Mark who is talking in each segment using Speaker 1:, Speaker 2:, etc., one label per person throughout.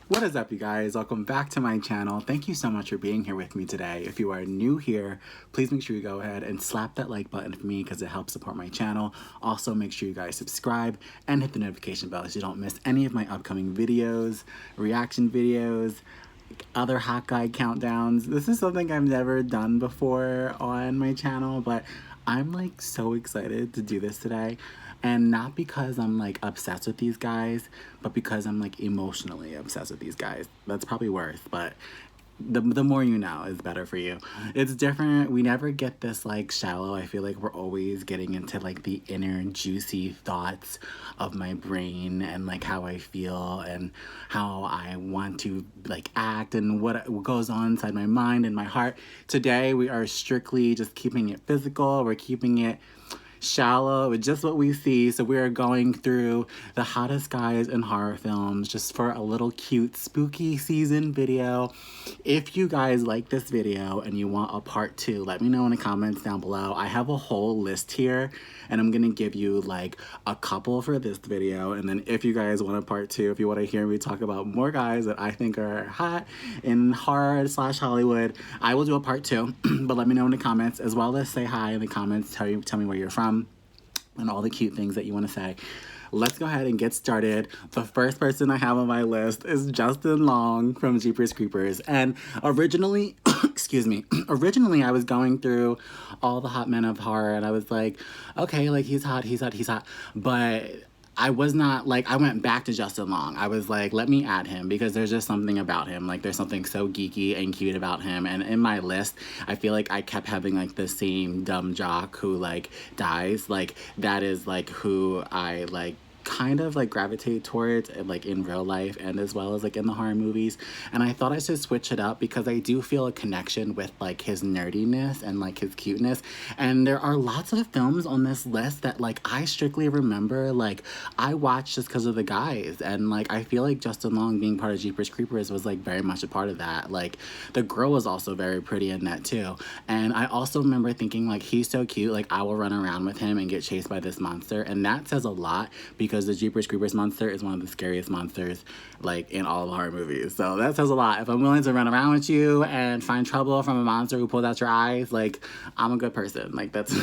Speaker 1: What is up, you guys? Welcome back to my channel. Thank you so much for being here with me today. If you are new here, please make sure you go ahead and slap that like button for me because it helps support my channel. Also, make sure you guys subscribe and hit the notification bell so you don't miss any of my upcoming videos, reaction videos, other hot guy countdowns. This is something I've never done before on my channel, but I'm like so excited to do this today. And not because I'm like obsessed with these guys, but because I'm like emotionally obsessed with these guys. That's probably worse, but the more you know is better for you. It's different. We never get this like shallow. I feel like we're always getting into like the inner juicy thoughts of my brain and like how I feel and how I want to like act and what goes on inside my mind and my heart. Today we are strictly just keeping it physical. We're keeping it shallow with just what we see. So we are going through the hottest guys in horror films just for a little cute spooky season video. If you guys like this video and you want a part 2, let me know in the comments down below. I have a whole list here and I'm gonna give you like a couple for this video, and then if you guys want a part 2, if you want to hear me talk about more guys that I think are hot in horror / Hollywood, I will do a part 2. But let me know in the comments, as well as say hi in the comments, tell me where you're from and all the cute things that you want to say. Let's go ahead and get started. The first person I have on my list is Justin Long from Jeepers Creepers. And originally, excuse me, originally I was going through all the hot men of horror and I was like, okay, like he's hot. But I was not like, I went back to Justin Long. I was like, let me add him because there's just something about him. Like there's something so geeky and cute about him. And in my list, I feel like I kept having like the same dumb jock who like dies. Like that is like who I like kind of like gravitate towards like in real life and as well as like in the horror movies. And I thought I should switch it up because I do feel a connection with like his nerdiness and like his cuteness. And there are lots of films on this list that like I strictly remember like I watched just because of the guys. And like I feel like Justin Long being part of Jeepers Creepers was like very much a part of that. Like the girl was also very pretty in that too. And I also remember thinking like he's so cute, like I will run around with him and get chased by this monster. And that says a lot because the Jeepers Creepers monster is one of the scariest monsters like in all of horror movies. So that says a lot. If I'm willing to run around with you and find trouble from a monster who pulled out your eyes, like I'm a good person. Like that's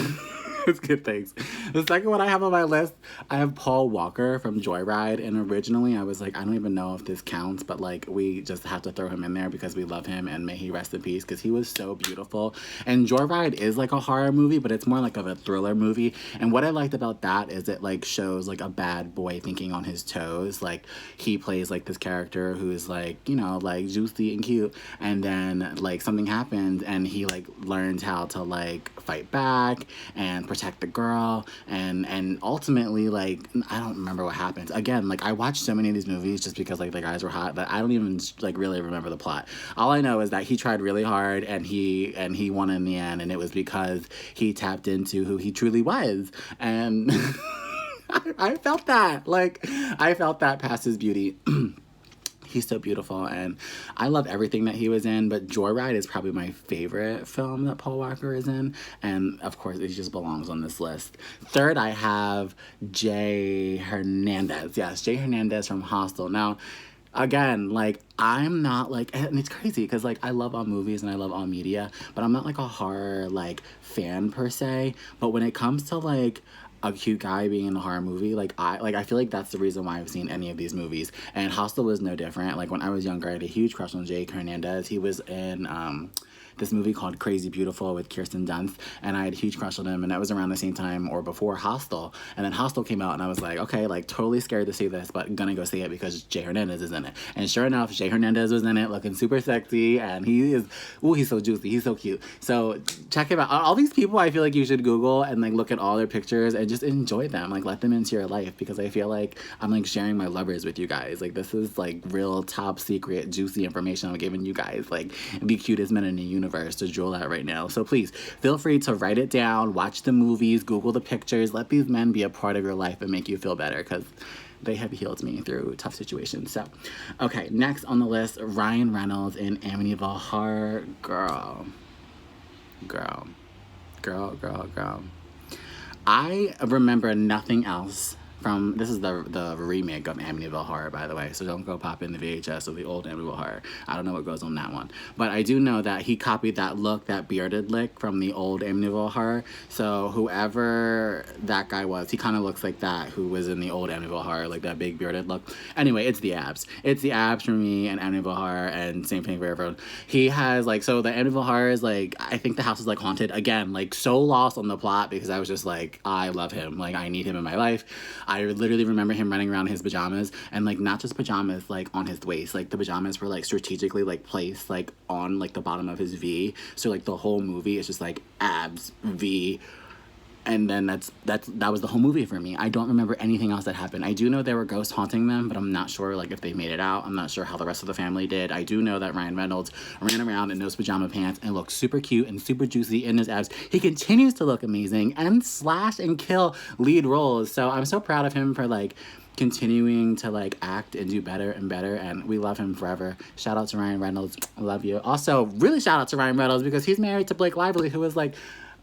Speaker 1: it's good things. The second one I have on my list, I have Paul Walker from Joyride. And originally I was like, I don't even know if this counts, but like we just have to throw him in there because we love him and may he rest in peace because he was so beautiful. And Joyride is like a horror movie, but it's more like of a thriller movie. And what I liked about that is it like shows like a bad boy thinking on his toes. Like he plays like this character who's like, you know, like juicy and cute, and then like something happens and he like learns how to like fight back and protect the girl, and ultimately like I don't remember what happens. Again, like I watched so many of these movies just because like the guys were hot that I don't even like really remember the plot. All I know is that he tried really hard and he won in the end, and it was because he tapped into who he truly was. And I felt that. Like I felt that past his beauty. He's so beautiful, and I love everything that he was in, but Joyride is probably my favorite film that Paul Walker is in, and of course, it just belongs on this list. Third, I have Jay Hernandez. Yes, Jay Hernandez from Hostel. Now, again, like, I'm not, like, and it's crazy, because, like, I love all movies and I love all media, but I'm not, like, a horror, like, fan per se, but when it comes to, like, a cute guy being in a horror movie, like I feel like that's the reason why I've seen any of these movies. And Hostel was no different. Like when I was younger, I had a huge crush on Jake Hernandez. He was in this movie called Crazy Beautiful with Kirsten Dunst, and I had a huge crush on him, and that was around the same time or before Hostel. And then Hostel came out and I was like, okay, like totally scared to see this, but gonna go see it because Jay Hernandez is in it. And sure enough, Jay Hernandez was in it looking super sexy, and he is, ooh, he's so juicy, he's so cute. So check him out. All these people I feel like you should Google and like look at all their pictures and just enjoy them, like let them into your life, because I feel like I'm like sharing my lovers with you guys. Like this is like real top secret juicy information I'm giving you guys, like the cutest men in the universe to drool at right now. So please feel free to write it down, watch the movies, Google the pictures, let these men be a part of your life and make you feel better, because they have healed me through tough situations. So, okay, next on the list, Ryan Reynolds in Amityville Horror. Girl. I remember nothing else this is the remake of Amityville Horror, by the way, so don't go pop in the VHS of the old Amityville Horror. I don't know what goes on that one, but I do know that he copied that look, that bearded look from the old Amityville Horror. So whoever that guy was, he kind of looks like that, who was in the old Amityville Horror, like that big bearded look. Anyway, it's the abs. It's the abs for me and Amityville Horror, and same thing for everyone. He has, like, so the Amityville Horror is, like, I think the house is, like, haunted. Again, like, so lost on the plot because I was just like, I love him. Like, I need him in my life. I literally remember him running around in his pajamas, and, like, not just pajamas, like, on his waist. Like, the pajamas were, like, strategically, like, placed, like, on, like, the bottom of his V. So, like, the whole movie is just, like, abs, V. And then that was the whole movie for me. I don't remember anything else that happened. I do know there were ghosts haunting them, but I'm not sure, like, if they made it out. I'm not sure how the rest of the family did. I do know that Ryan Reynolds ran around in those pajama pants and looked super cute and super juicy in his abs. He continues to look amazing and slash and kill lead roles. So I'm so proud of him for, like, continuing to, like, act and do better and better, and we love him forever. Shout out to Ryan Reynolds. I love you. Also, really shout out to Ryan Reynolds because he's married to Blake Lively, who is, like,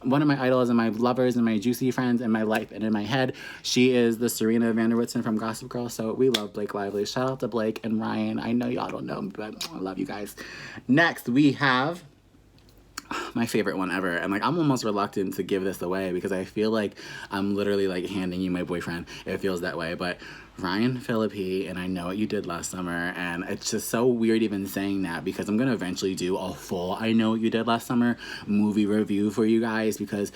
Speaker 1: one of my idols and my lovers and my juicy friends in my life and in my head. She is the Serena van der Woodsen from Gossip Girl, so we love Blake Lively. Shout out to Blake and Ryan. I know y'all don't know me, but I love you guys. Next, we have my favorite one ever, and, like, I'm almost reluctant to give this away because I feel like I'm literally, like, handing you my boyfriend. It feels that way, but Ryan Phillippe, and I Know What You Did Last Summer, and it's just so weird even saying that because I'm gonna eventually do a full I Know What You Did Last Summer movie review for you guys because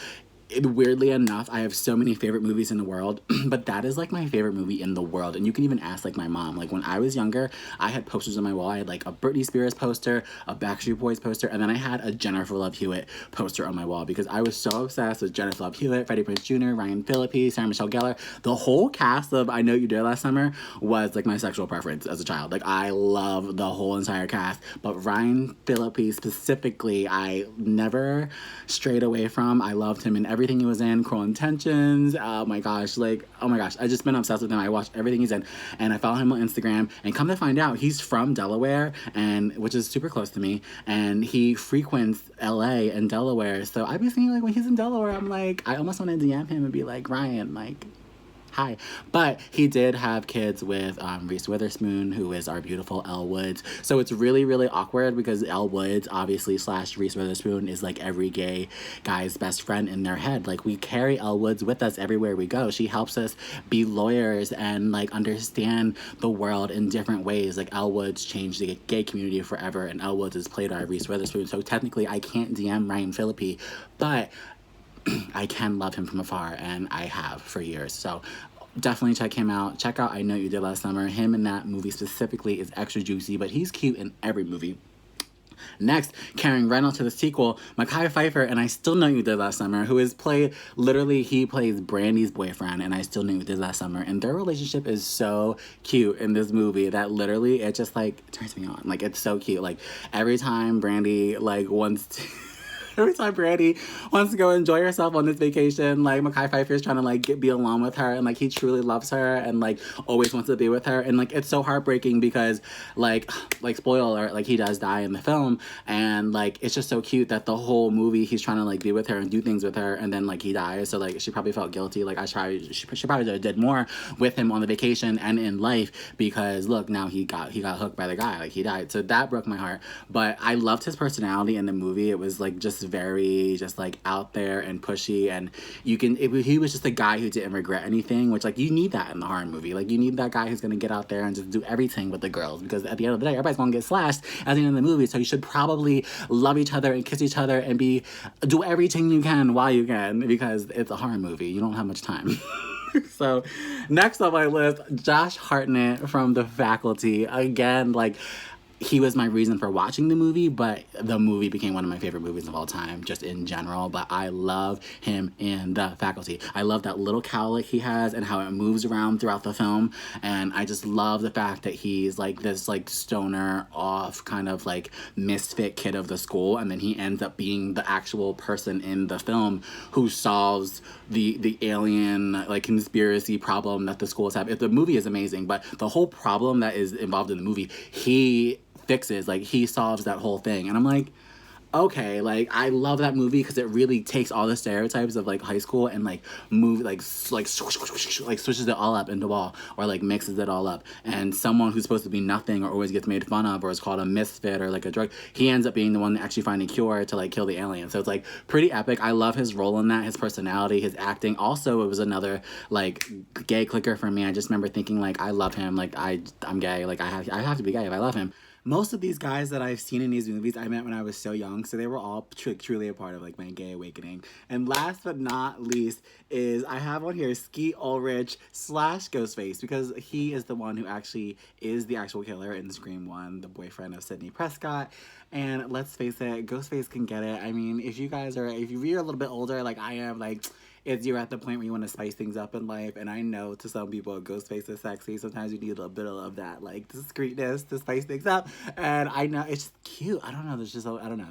Speaker 1: weirdly enough, I have so many favorite movies in the world, but that is, like, my favorite movie in the world. And you can even ask, like, my mom. Like, when I was younger, I had posters on my wall. I had, like, a Britney Spears poster, a Backstreet Boys poster, and then I had a Jennifer Love Hewitt poster on my wall because I was so obsessed with Jennifer Love Hewitt, Freddie Prinze Jr., Ryan Phillippe, Sarah Michelle Gellar. The whole cast of I Know What You Did Last Summer was, like, my sexual preference as a child. Like, I love the whole entire cast, but Ryan Phillippe specifically, I never strayed away from. I loved him in everything he was in. Cruel Intentions. Oh my gosh. Like, oh my gosh. I just been obsessed with him. I watched everything he's in, and I follow him on Instagram, and come to find out, he's from Delaware, and which is super close to me, and he frequents LA and Delaware. So I've been seeing, like, when he's in Delaware, I'm like, I almost want to DM him and be like, Ryan, like, hi. But he did have kids with Reese Witherspoon, who is our beautiful Elle Woods. So it's really, really awkward because Elle Woods, obviously, / Reese Witherspoon is, like, every gay guy's best friend in their head. Like, we carry Elle Woods with us everywhere we go. She helps us be lawyers and, like, understand the world in different ways. Like, Elle Woods changed the gay community forever, and Elle Woods is played by Reese Witherspoon. So technically, I can't DM Ryan Phillippe, but I can love him from afar, and I have for years. So definitely check him out. Check out I Know What You Did Last Summer. Him in that movie specifically is extra juicy, but he's cute in every movie. Next, carrying Reynolds to the sequel, Mekhi Phifer and I Still Know You Did Last Summer, who is literally, he plays Brandy's boyfriend, and I Still Know You Did Last Summer, and their relationship is so cute in this movie that literally, it just, like, turns me on. Like, it's so cute. Like, every time Brandy, like, wants to... Every time Brandy wants to go enjoy herself on this vacation, like, Mekhi Phifer is trying to, like, be alone with her, and, like, he truly loves her and, like, always wants to be with her. And, like, it's so heartbreaking because, like, spoiler alert, like, he does die in the film, and, like, it's just so cute that the whole movie he's trying to, like, be with her and do things with her, and then, like, he dies. So, like, she probably felt guilty. Like, she probably did more with him on the vacation and in life because, look, now he got hooked by the guy. Like, he died. So that broke my heart. But I loved his personality in the movie. It was, like, just very just, like, out there and pushy, and he was just a guy who didn't regret anything, which, like, you need that in the horror movie. Like, you need that guy who's gonna get out there and just do everything with the girls, because at the end of the day, everybody's gonna get slashed at the end of the movie. So you should probably love each other and kiss each other and do everything you can while you can, because it's a horror movie. You don't have much time. So next on my list, Josh Hartnett from The Faculty. Again, like, he was my reason for watching the movie, but the movie became one of my favorite movies of all time, just in general. But I love him in The Faculty. I love that little cowlick he has and how it moves around throughout the film. And I just love the fact that he's, like, this, like, stoner off kind of, like, misfit kid of the school. And then he ends up being the actual person in the film who solves the alien, like, conspiracy problem that the schools have. The movie is amazing, but the whole problem that is involved in the movie, he fixes. Like, he solves that whole thing, and I'm like, okay, like I love that movie because it really takes all the stereotypes of like high school and like like switches it all up into all, or like mixes it all up. And someone who's supposed to be nothing or always gets made fun of or is called a misfit or like a drug, he ends up being the one that actually find a cure to like kill the alien. So it's like pretty epic. I love his role in that, his personality, his acting. Also, it was another like gay clicker for me. I just remember thinking like I love him. Like I'm gay. Like I have to be gay if I love him. Most of these guys that I've seen in these movies I met when I was so young, so they were all truly a part of like my gay awakening. And last but not least is I have on here Skeet, Ulrich / Ghostface, because he is the one who actually is the actual killer in Scream 1, the boyfriend of Sidney Prescott. And let's face it, Ghostface can get it. I mean, if you're a little bit older like I am, like you're at the point where you want to spice things up in life, and I know to some people Ghostface is sexy. Sometimes you need a little bit of that, like discreetness to spice things up. And I know it's just cute. I don't know. There's just I don't know.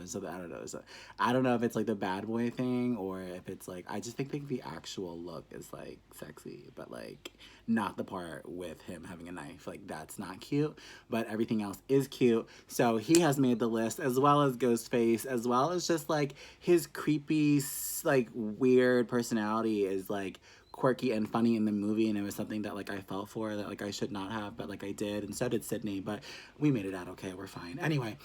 Speaker 1: I don't know if it's like the bad boy thing or if it's like I just think the actual look is like sexy, but like not the part with him having a knife. Like that's not cute, but everything else is cute. So he has made the list, as well as Ghostface, as well as just like his creepy, like weird personality is like quirky and funny in the movie, and it was something that like I fell for that like I should not have, but like I did, and so did Sydney, but we made it out okay. We're fine. Anyway,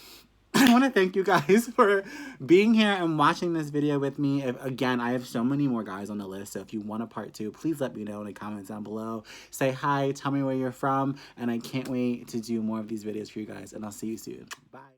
Speaker 1: I want to thank you guys for being here and watching this video with me. Again, I have so many more guys on the list, so if you want a part 2, please let me know in the comments down below. Say hi, tell me where you're from, and I can't wait to do more of these videos for you guys, and I'll see you soon. Bye.